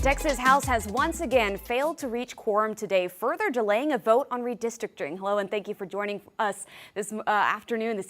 The Texas House has once again failed to reach quorum today, further delaying a vote on redistricting. Hello, and thank you for joining us this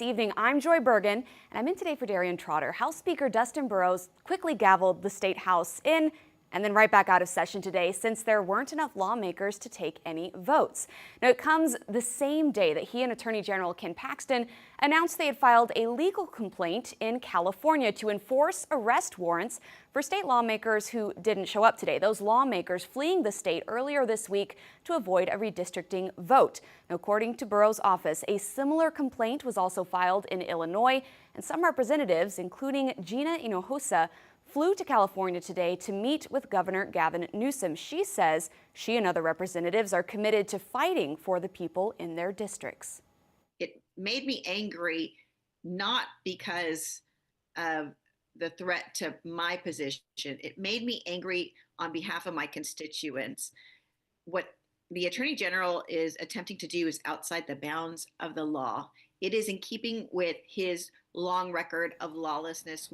evening. I'm Joy Bergen, and I'm in today for Darian Trotter. House Speaker Dustin Burrows quickly gavelled the state House in and then right back out of session today since there weren't enough lawmakers to take any votes. Now, it comes the same day that he and Attorney General Ken Paxton announced they had filed a legal complaint in California to enforce arrest warrants for state lawmakers who didn't show up today. Those lawmakers fleeing the state earlier this week to avoid a redistricting vote. Now, according to Burrows' office, a similar complaint was also filed in Illinois, and some representatives, including Gina Hinojosa, flew to California today to meet with Governor Gavin Newsom. She says she and other representatives are committed to fighting for the people in their districts. It made me angry, not because of the threat to my position. It made me angry on behalf of my constituents. What the Attorney General is attempting to do is outside the bounds of the law. It is in keeping with his long record of lawlessness.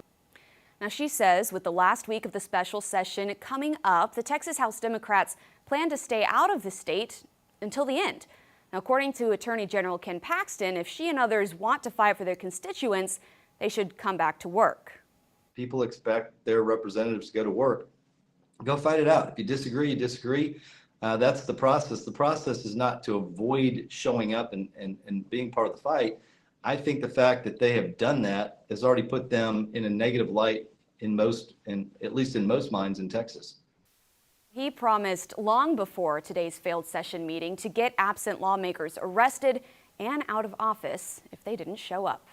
Now, she says with the last week of the special session coming up, the Texas House Democrats plan to stay out of the state until the end. Now, according to Attorney General Ken Paxton, if she and others want to fight for their constituents, they should come back to work. People expect their representatives to go to work. Go fight it out. If you disagree, you disagree. That's the process. The process is not to avoid showing up and being part of the fight. I think the fact that they have done that has already put them in a negative light at least in most minds in Texas. He promised long before today's failed session meeting to get absent lawmakers arrested and out of office if they didn't show up.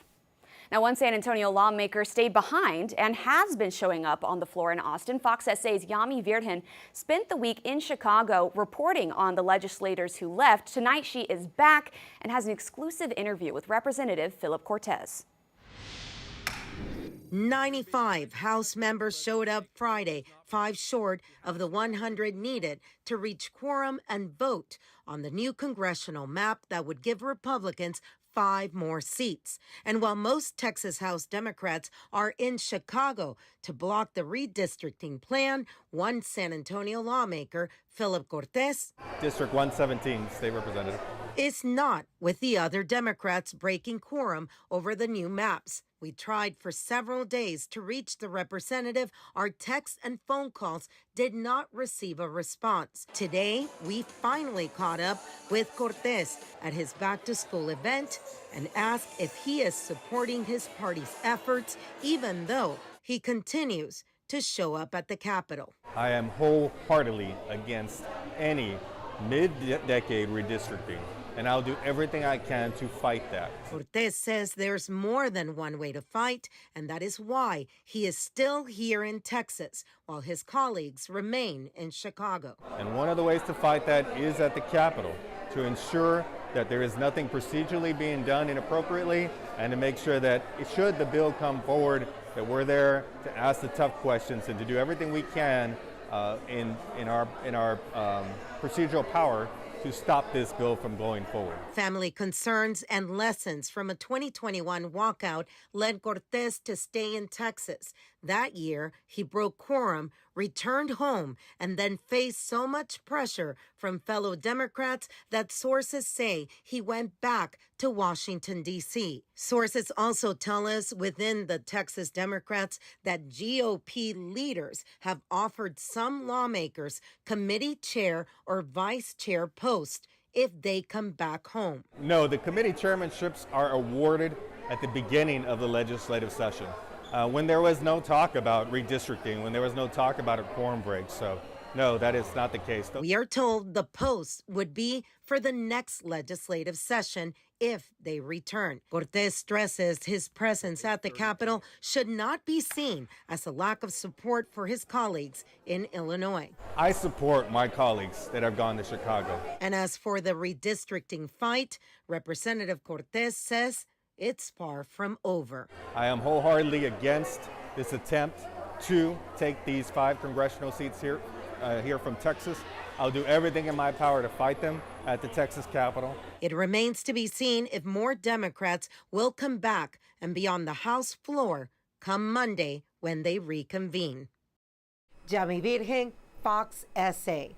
Now, one San Antonio lawmaker stayed behind and has been showing up on the floor in Austin. Fox SA's Yami Virgen spent the week in Chicago reporting on the legislators who left. Tonight, she is back and has an exclusive interview with Representative Philip Cortez. 95 House members showed up Friday, 5 short of the 100 needed to reach quorum and vote on the new congressional map that would give Republicans 5 more seats. And while most Texas House Democrats are in Chicago to block the redistricting plan, one San Antonio lawmaker, Philip Cortez, District 117, State Representative, is not with the other Democrats breaking quorum over the new maps. We tried for several days to reach the representative. Our texts and phone calls did not receive a response. Today, we finally caught up with Cortez at his back-to-school event and asked if he is supporting his party's efforts, even though he continues to show up at the Capitol. I am wholeheartedly against any mid-decade redistricting, and I'll do everything I can to fight that. Cortez says there's more than one way to fight, and that is why he is still here in Texas, while his colleagues remain in Chicago. And one of the ways to fight that is at the Capitol, to ensure that there is nothing procedurally being done inappropriately, and to make sure that should the bill come forward, that we're there to ask the tough questions and to do everything we can in our procedural power to stop this bill from going forward. Family concerns and lessons from a 2021 walkout led Cortez to stay in Texas. That year, he broke quorum, returned home, and then faced so much pressure from fellow Democrats that sources say he went back to Washington, D.C. Sources also tell us within the Texas Democrats that GOP leaders have offered some lawmakers committee chair or vice chair posts if they come back home. No, the committee chairmanships are awarded at the beginning of the legislative session, when there was no talk about redistricting, when there was no talk about a quorum break. So, no, that is not the case. We are told the posts would be for the next legislative session if they return. Cortez stresses his presence at the Capitol should not be seen as a lack of support for his colleagues in Illinois. I support my colleagues that have gone to Chicago. And as for the redistricting fight, Representative Cortez says it's far from over. I am wholeheartedly against this attempt to take these 5 congressional seats here from Texas. I'll do everything in my power to fight them at the Texas Capitol. It remains to be seen if more Democrats will come back and be on the House floor come Monday when they reconvene. Yami Virgen, Fox essay.